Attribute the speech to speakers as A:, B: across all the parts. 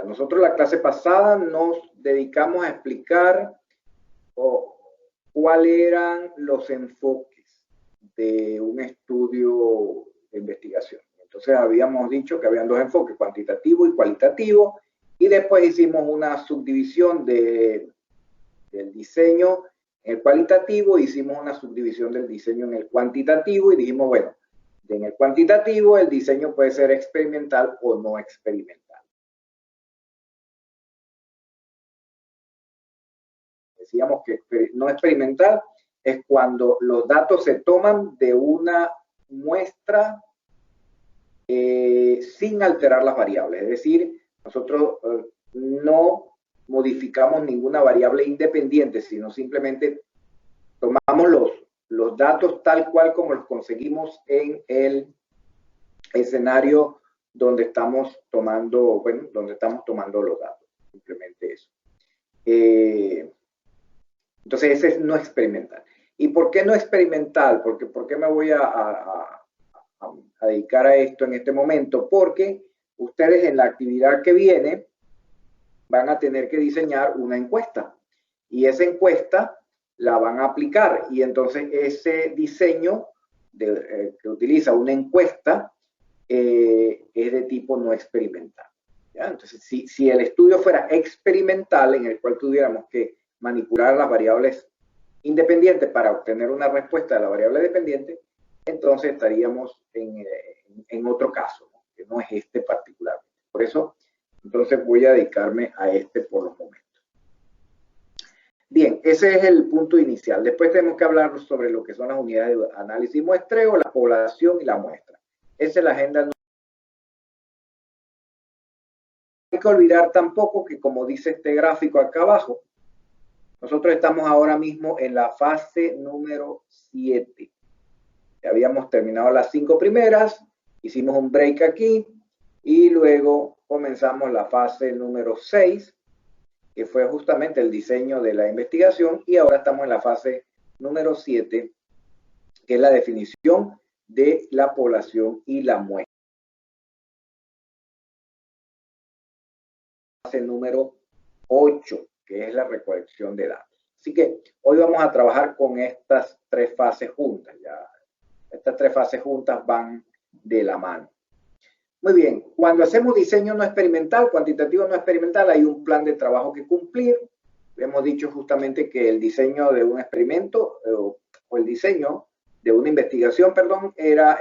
A: Nosotros la clase pasada nos dedicamos a explicar cuáles eran los enfoques de un estudio de investigación. Entonces habíamos dicho que habían dos enfoques, cuantitativo y cualitativo, y después hicimos una subdivisión del diseño en el cualitativo, hicimos una subdivisión del diseño en el cuantitativo y dijimos, bueno, en el cuantitativo el diseño puede ser experimental o no experimental. Decíamos que no experimental es cuando los datos se toman de una muestra sin alterar las variables. Es decir, nosotros no modificamos ninguna variable independiente, sino simplemente tomamos los datos tal cual como los conseguimos en el escenario donde estamos tomando, bueno, donde estamos tomando los datos. Simplemente eso. Entonces ese es no experimental. ¿Y por qué no experimental? Porque ¿por qué me voy a dedicar a esto en este momento? Porque ustedes en la actividad que viene van a tener que diseñar una encuesta y esa encuesta la van a aplicar y entonces ese diseño que utiliza una encuesta es de tipo no experimental. ¿Ya? Entonces si el estudio fuera experimental en el cual tuviéramos que manipular las variables independientes para obtener una respuesta de la variable dependiente, entonces estaríamos en otro caso, ¿no? Que no es este particular. Por eso, entonces voy a dedicarme a este por los momentos. Bien, ese es el punto inicial. Después tenemos que hablar sobre lo que son las unidades de análisis y muestreo, la población y la muestra. Esa es la agenda. No hay que olvidar tampoco que, como dice este gráfico acá abajo, nosotros estamos ahora mismo en la fase número 7. Ya habíamos terminado las 5 primeras, hicimos un break aquí y luego comenzamos la fase número 6, que fue justamente el diseño de la investigación, y ahora estamos en la fase número 7, que es la definición de la población y la muestra. Fase número 8, que es la recolección de datos. Así que hoy vamos a trabajar con estas 3 fases juntas. Ya, estas 3 fases juntas van de la mano. Muy bien, cuando hacemos diseño no experimental, cuantitativo no experimental, hay un plan de trabajo que cumplir. Hemos dicho justamente que el diseño de un experimento o el diseño de una investigación, perdón, era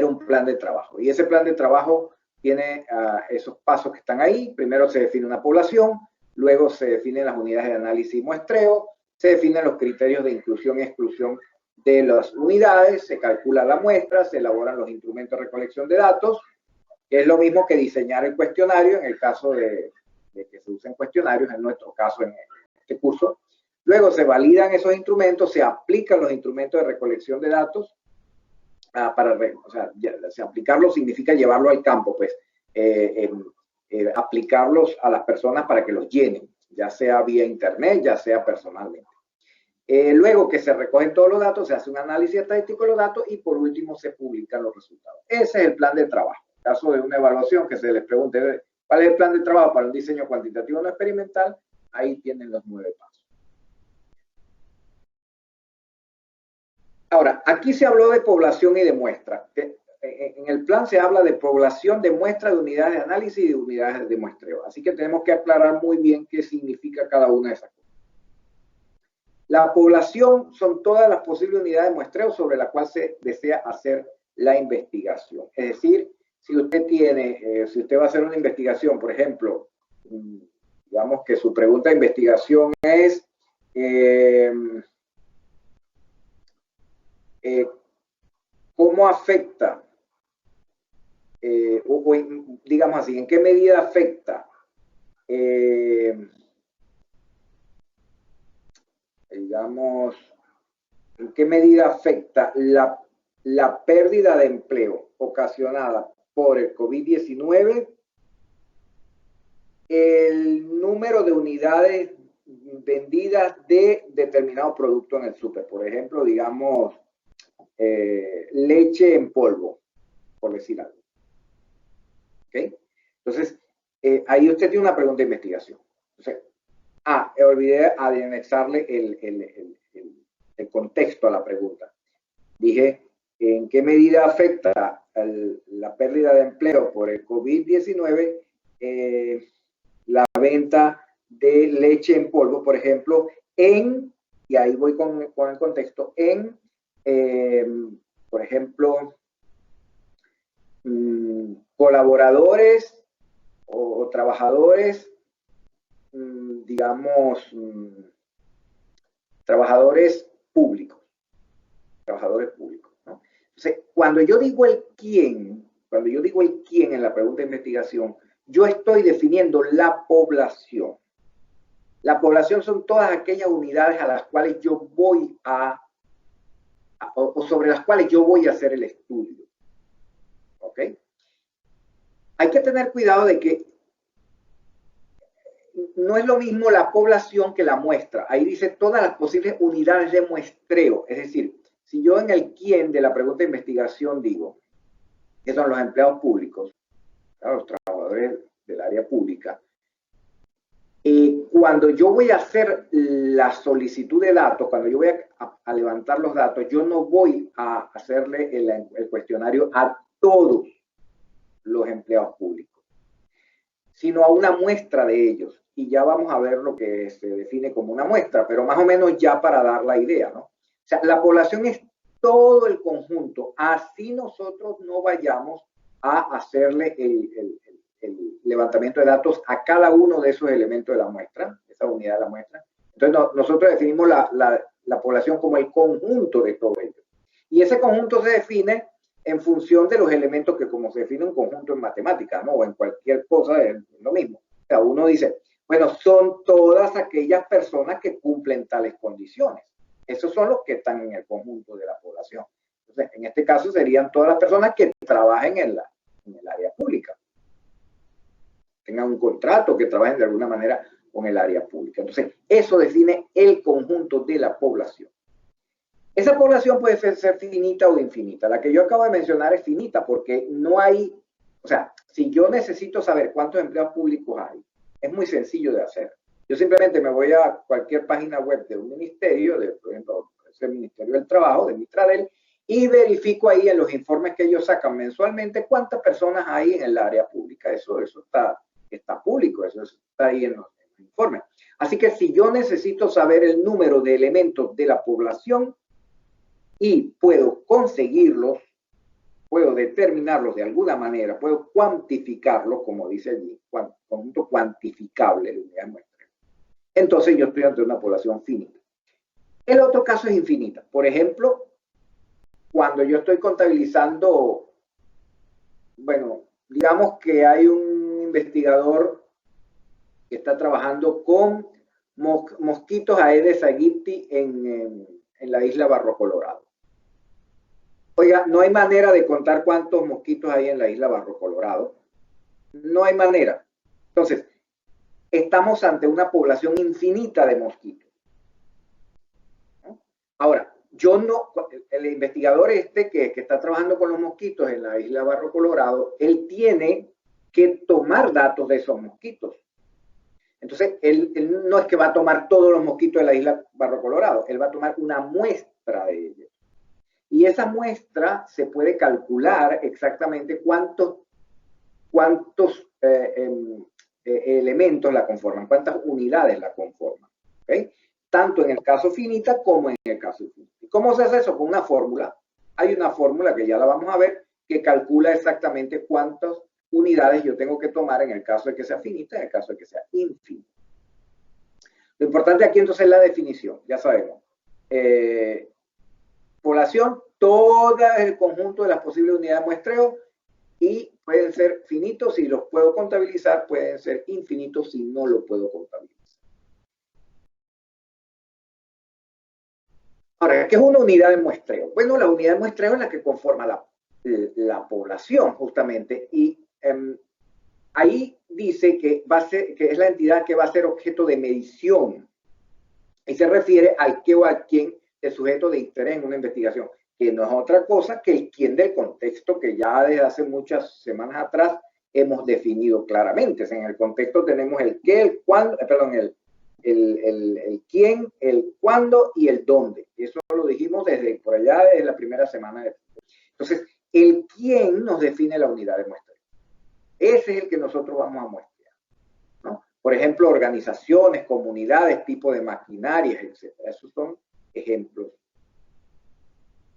A: un plan de trabajo. Y ese plan de trabajo tiene esos pasos que están ahí. Primero se define una población, luego se definen las unidades de análisis y muestreo, se definen los criterios de inclusión y exclusión de las unidades, se calcula la muestra, se elaboran los instrumentos de recolección de datos, que es lo mismo que diseñar el cuestionario en el caso de que se usen cuestionarios, en nuestro caso en este curso. Luego se validan esos instrumentos, se aplican los instrumentos de recolección de datos, aplicarlo significa llevarlo al campo, pues aplicarlos a las personas para que los llenen, ya sea vía internet, ya sea personalmente. Luego que se recogen todos los datos, se hace un análisis estadístico de los datos y por último se publican los resultados. Ese es el plan de trabajo. En caso de una evaluación que se les pregunte cuál es el plan de trabajo para un diseño cuantitativo no experimental, ahí tienen los 9 pasos. Ahora, aquí se habló de población y de muestra. En el plan se habla de población, de muestra, de unidades de análisis y de unidades de muestreo. Así que tenemos que aclarar muy bien qué significa cada una de esas cosas. La población son todas las posibles unidades de muestreo sobre las cuales se desea hacer la investigación. Es decir, si usted va a hacer una investigación, por ejemplo, digamos que su pregunta de investigación es ¿cómo afecta, digamos así, en qué medida afecta digamos, en qué medida afecta la pérdida de empleo ocasionada por el COVID-19 el número de unidades vendidas de determinado producto en el súper? Por ejemplo, digamos, leche en polvo, por decir algo. ¿Okay? Entonces, ahí usted tiene una pregunta de investigación. Entonces, olvidé anexarle el contexto a la pregunta. Dije, ¿en qué medida afecta la pérdida de empleo por el COVID-19 la venta de leche en polvo, por ejemplo, y ahí voy con el contexto, por ejemplo, colaboradores o trabajadores, digamos, trabajadores públicos, ¿no? Entonces, cuando yo digo el quién en la pregunta de investigación, yo estoy definiendo la población. La población son todas aquellas unidades a las cuales yo voy o sobre las cuales yo voy a hacer el estudio. ¿Ok? Hay que tener cuidado de que no es lo mismo la población que la muestra. Ahí dice todas las posibles unidades de muestreo. Es decir, si yo en el quién de la pregunta de investigación digo que son los empleados públicos, los trabajadores del área pública, cuando yo voy a hacer la solicitud de datos, cuando yo voy a levantar los datos, yo no voy a hacerle el cuestionario a todos los empleados públicos, sino a una muestra de ellos. Y ya vamos a ver lo que se define como una muestra, pero más o menos ya para dar la idea, ¿no? O sea, la población es todo el conjunto, así nosotros no vayamos a hacerle el levantamiento de datos a cada uno de esos elementos de la muestra, esa unidad de la muestra. Entonces nosotros definimos la población como el conjunto de todo ello. Y ese conjunto se define en función de los elementos que, como se define un conjunto en matemáticas, ¿no? O en cualquier cosa, es lo mismo. O sea, uno dice, bueno, son todas aquellas personas que cumplen tales condiciones. Esos son los que están en el conjunto de la población. Entonces, en este caso serían todas las personas que trabajen en el área pública, tengan un contrato, que trabajen de alguna manera con el área pública. Entonces, eso define el conjunto de la población. Esa población puede ser finita o infinita. La que yo acabo de mencionar es finita porque no hay, o sea, si yo necesito saber cuántos empleados públicos hay, es muy sencillo de hacer. Yo simplemente me voy a cualquier página web de un ministerio, por ejemplo, el Ministerio del Trabajo, de Mitradel, y verifico ahí en los informes que ellos sacan mensualmente cuántas personas hay en el área pública. Eso está público, eso está ahí en los informes. Así que si yo necesito saber el número de elementos de la población y puedo conseguirlos, puedo determinarlos de alguna manera, puedo cuantificarlos, como dice allí, conjunto cuantificable de unidades muestras, entonces yo estoy ante una población finita. El otro caso es infinita. Por ejemplo, cuando yo estoy contabilizando, bueno, digamos que hay un investigador que está trabajando con mosquitos Aedes aegypti en la isla Barro Colorado. Oiga, no hay manera de contar cuántos mosquitos hay en la isla Barro Colorado. No hay manera. Entonces, estamos ante una población infinita de mosquitos. ¿No? Ahora, el investigador que está trabajando con los mosquitos en la isla Barro Colorado, él tiene que tomar datos de esos mosquitos. Entonces, él no es que va a tomar todos los mosquitos de la isla Barro Colorado, él va a tomar una muestra de ellos. Y esa muestra se puede calcular exactamente cuántos elementos la conforman, cuántas unidades la conforman. ¿Okay? Tanto en el caso finita como en el caso infinito. ¿Cómo se hace eso? Con una fórmula. Hay una fórmula que ya la vamos a ver que calcula exactamente cuántas unidades yo tengo que tomar en el caso de que sea finita y en el caso de que sea infinita. Lo importante aquí entonces es la definición, ya sabemos. Población, todo el conjunto de las posibles unidades de muestreo, y pueden ser finitos si los puedo contabilizar, pueden ser infinitos si no lo puedo contabilizar. Ahora, ¿qué es una unidad de muestreo? Bueno, la unidad de muestreo es la que conforma la población, justamente, y ahí dice que es la entidad que va a ser objeto de medición, y se refiere al qué o al quién de sujeto de interés en una investigación, que no es otra cosa que el quién del contexto que ya desde hace muchas semanas atrás hemos definido claramente. En el contexto tenemos el qué, el cuándo, perdón, el quién, el cuándo y el dónde. Eso lo dijimos desde por allá, desde la primera semana. Entonces, el quién nos define la unidad de muestreo. Ese es el que nosotros vamos a muestrear, ¿no? Por ejemplo, organizaciones, comunidades, tipo de maquinarias, etc. Esos son ejemplos.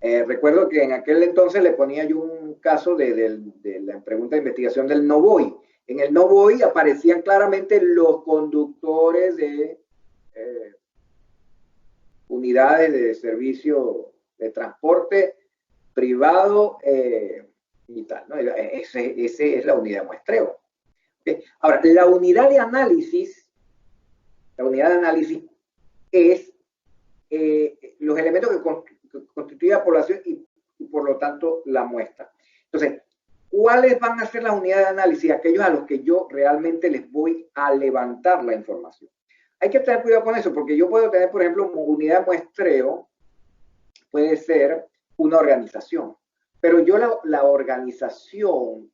A: Recuerdo que en aquel entonces le ponía yo un caso de la pregunta de investigación del no voy. En el no voy aparecían claramente los conductores de unidades de servicio de transporte privado y tal, ¿no? Ese es la unidad de muestreo. ¿Okay? Ahora, la unidad de análisis es los elementos que constituyen la población y por lo tanto la muestra. Entonces, ¿cuáles van a ser las unidades de análisis? Aquellos a los que yo realmente les voy a levantar la información. Hay que tener cuidado con eso, porque yo puedo tener, por ejemplo, unidad de muestreo, puede ser una organización, pero yo la organización,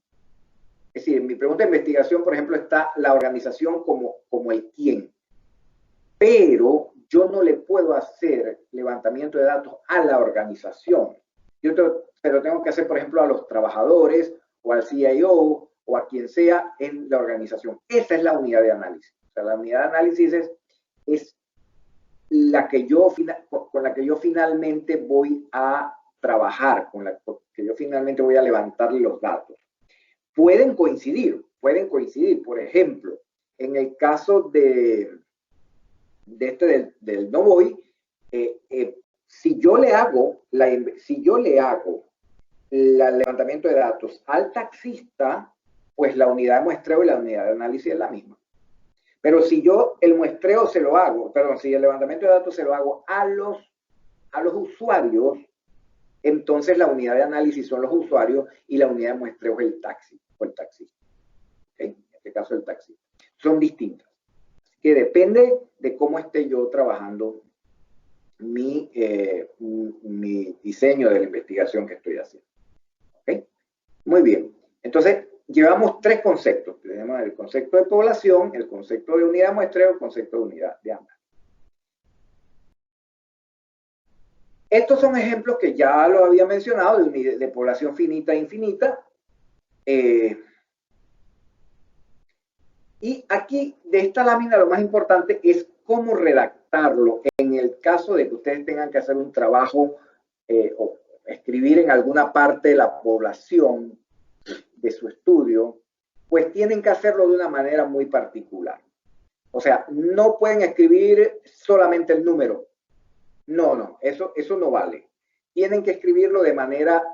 A: es decir, en mi pregunta de investigación, por ejemplo, está la organización como el quién, pero yo no le puedo hacer levantamiento de datos a la organización. Yo se lo tengo que hacer, por ejemplo, a los trabajadores o al CIO o a quien sea en la organización. Esa es la unidad de análisis. O sea, la unidad de análisis es la que con la que yo finalmente voy a trabajar, con la que yo finalmente voy a levantarle los datos. Pueden coincidir. Por ejemplo, en el caso del no voy, si yo le hago el levantamiento de datos al taxista, pues la unidad de muestreo y la unidad de análisis es la misma. Pero si yo el muestreo se lo hago, perdón, si el levantamiento de datos se lo hago a los usuarios, entonces la unidad de análisis son los usuarios y la unidad de muestreo es el taxi o el taxista. ¿Okay? En este caso el taxista. Son distintas. Así que depende de cómo esté yo trabajando mi diseño de la investigación que estoy haciendo. ¿Okay? Muy bien. Entonces, llevamos tres conceptos. Tenemos el concepto de población, el concepto de unidad de muestreo, el concepto de unidad de análisis. Estos son ejemplos que ya lo había mencionado de población finita e infinita. Y aquí, de esta lámina, lo más importante es cómo redactarlo en el caso de que ustedes tengan que hacer un trabajo o escribir en alguna parte de la población de su estudio, pues tienen que hacerlo de una manera muy particular. O sea, no pueden escribir solamente el número. No, eso no vale. Tienen que escribirlo de manera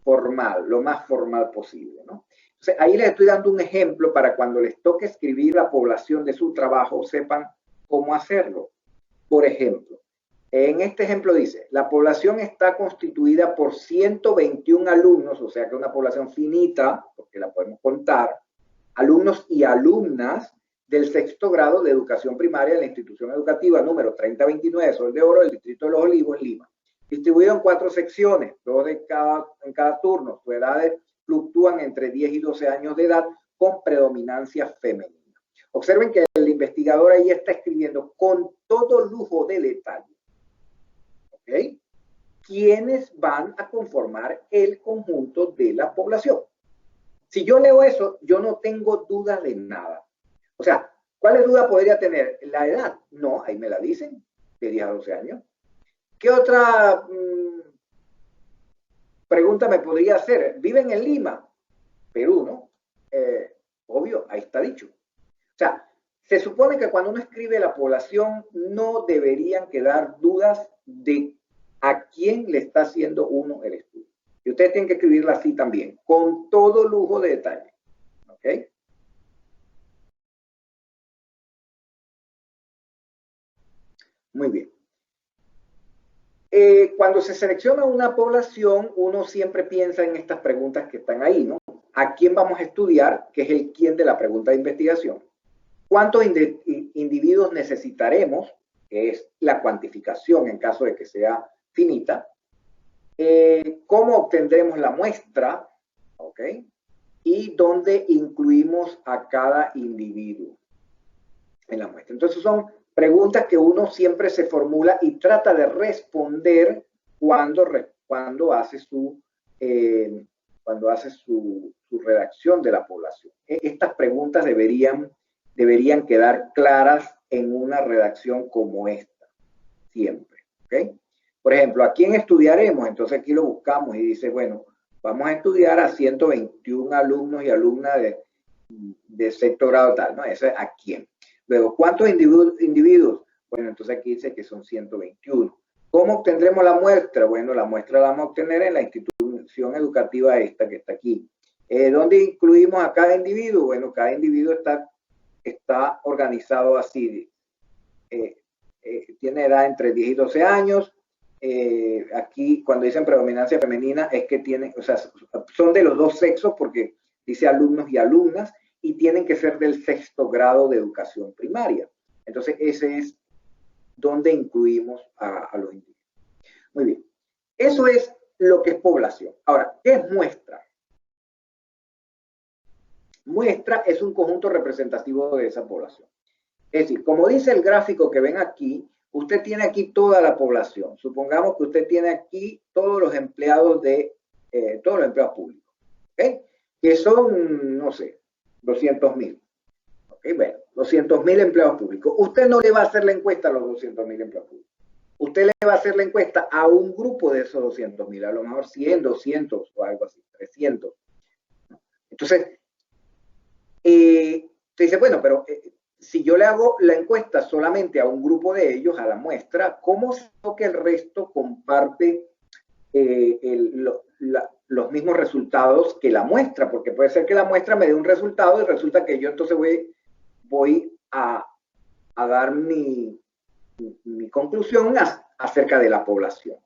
A: formal, lo más formal posible, ¿no? Entonces, ahí les estoy dando un ejemplo para cuando les toque escribir la población de su trabajo, sepan cómo hacerlo. Por ejemplo, en este ejemplo dice, la población está constituida por 121 alumnos, o sea que es una población finita, porque la podemos contar, alumnos y alumnas del sexto grado de educación primaria de la institución educativa número 3029 Sol de Oro del Distrito de Los Olivos, en Lima. Distribuido en 4 secciones, 2 en cada turno. Sus edades fluctúan entre 10 y 12 años de edad con predominancia femenina. Observen que el investigador ahí está escribiendo con todo lujo de detalle. ¿Ok? ¿Quiénes van a conformar el conjunto de la población? Si yo leo eso, yo no tengo duda de nada. O sea, ¿cuál duda podría tener? ¿La edad? No, ahí me la dicen, de 10 a 12 años. ¿Qué otra pregunta me podría hacer? ¿Viven en Lima? Perú, ¿no? Obvio, ahí está dicho. O sea, se supone que cuando uno escribe la población no deberían quedar dudas de a quién le está haciendo uno el estudio. Y ustedes tienen que escribirla así también, con todo lujo de detalle. ¿Ok? Muy bien. Cuando se selecciona una población, uno siempre piensa en estas preguntas que están ahí, ¿no? ¿A quién vamos a estudiar? Que es el quién de la pregunta de investigación. ¿Cuántos individuos necesitaremos? Que es la cuantificación en caso de que sea finita. ¿Cómo obtendremos la muestra? ¿Ok? y donde incluimos a cada individuo en la muestra. Entonces son preguntas que uno siempre se formula y trata de responder cuando hace su redacción de la población. Estas preguntas deberían quedar claras en una redacción como esta, siempre. ¿Okay? Por ejemplo, ¿a quién estudiaremos? Entonces aquí lo buscamos y dice, bueno, vamos a estudiar a 121 alumnos y alumnas de sexto grado tal, ¿no? Eso es a quién. Luego, ¿cuántos individuos? Bueno, entonces aquí dice que son 121. ¿Cómo obtendremos la muestra? Bueno, la muestra la vamos a obtener en la institución educativa esta que está aquí. ¿Dónde incluimos a cada individuo? Bueno, cada individuo está organizado así. Tiene edad entre 10 y 12 años. Aquí, cuando dicen predominancia femenina, es que tienen, o sea, son de los dos sexos porque dice alumnos y alumnas y tienen que ser del sexto grado de educación primaria. Entonces, ese es donde incluimos a los individuos. Muy bien. Eso es lo que es población. Ahora, ¿qué es muestra? Muestra es un conjunto representativo de esa población. Es decir, como dice el gráfico que ven aquí, usted tiene aquí toda la población. Supongamos que usted tiene aquí todos los empleados públicos, ¿okay? Que son, no sé, 200.000. ¿Okay? Bueno, 200.000 empleados públicos. Usted no le va a hacer la encuesta a los 200.000 empleados públicos. Usted le va a hacer la encuesta a un grupo de esos 200.000, a lo mejor 100, 200 o algo así, 300. Entonces, te dice, bueno, pero si yo le hago la encuesta solamente a un grupo de ellos, a la muestra, ¿cómo sé que el resto comparte los mismos resultados que la muestra? Porque puede ser que la muestra me dé un resultado y resulta que yo entonces voy a dar mi conclusión acerca de la población.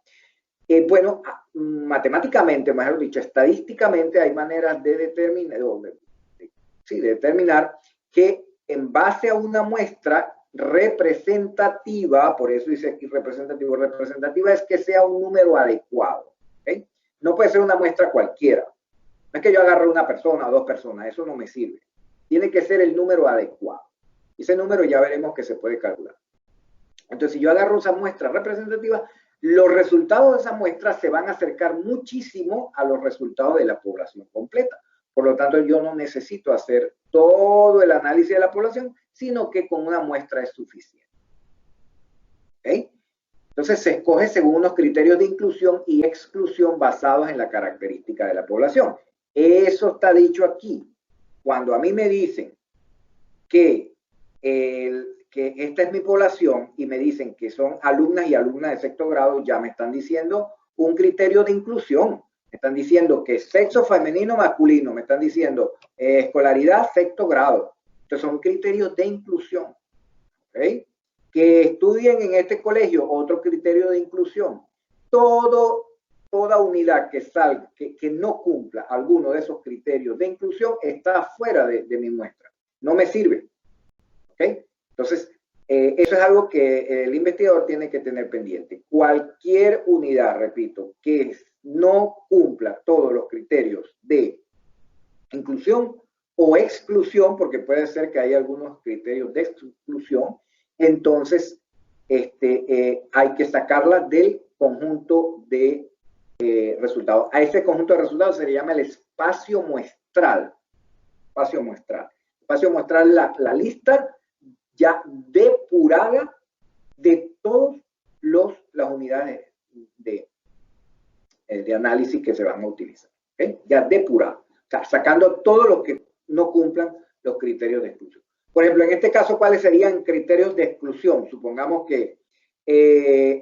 A: Bueno, matemáticamente, mejor dicho, estadísticamente hay maneras de determinar que en base a una muestra representativa, por eso dice aquí representativa es que sea un número adecuado. ¿Okay? No puede ser una muestra cualquiera. No es que yo agarre una persona o dos personas, eso no me sirve. Tiene que ser el número adecuado. Ese número ya veremos que se puede calcular. Entonces, si yo agarro esa muestra representativa, los resultados de esa muestra se van a acercar muchísimo a los resultados de la población completa. Por lo tanto, yo no necesito hacer todo el análisis de la población, sino que con una muestra es suficiente. ¿Okay? Entonces, se escoge según unos criterios de inclusión y exclusión basados en la característica de la población. Eso está dicho aquí. Cuando a mí me dicen que esta es mi población y me dicen que son alumnas y alumnas de sexto grado, ya me están diciendo un criterio de inclusión. Me están diciendo que sexo femenino, masculino, me están diciendo escolaridad, sexto grado. Entonces son criterios de inclusión. ¿Okay? Que estudien en este colegio, otro criterio de inclusión. Toda unidad que salga, que no cumpla alguno de esos criterios de inclusión, está fuera de mi muestra. No me sirve. ¿Okay? Entonces, eso es algo que el investigador tiene que tener pendiente. Cualquier unidad, repito, que no cumpla todos los criterios de inclusión o exclusión, porque puede ser que hay algunos criterios de exclusión, entonces hay que sacarla del conjunto de resultados. A ese conjunto de resultados se le llama el espacio muestral. Espacio muestral. Espacio muestral, la lista ya depurada de todas las unidades de análisis que se van a utilizar. ¿Okay? Ya depurada. O sea, sacando todo lo que no cumplan los criterios de exclusión. Por ejemplo, en este caso, ¿cuáles serían criterios de exclusión? Supongamos que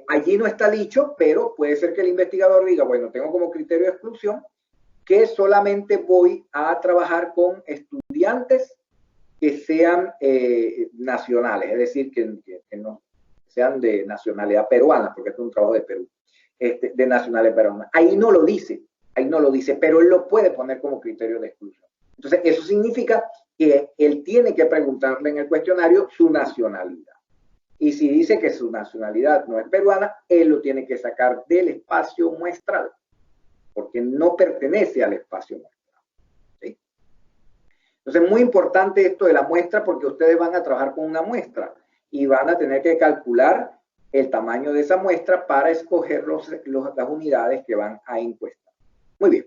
A: allí no está dicho, pero puede ser que el investigador diga, bueno, tengo como criterio de exclusión que solamente voy a trabajar con estudiantes que sean nacionales, es decir, que no sean de nacionalidad peruana, porque esto es un trabajo de Perú, de nacionalidad peruana. Ahí no lo dice, pero él lo puede poner como criterio de exclusión. Entonces, eso significa que él tiene que preguntarle en el cuestionario su nacionalidad. Y si dice que su nacionalidad no es peruana, él lo tiene que sacar del espacio muestral, porque no pertenece al espacio muestral. ¿Sí? Entonces, muy importante esto de la muestra porque ustedes van a trabajar con una muestra y van a tener que calcular el tamaño de esa muestra para escoger las unidades que van a encuestar. Muy bien.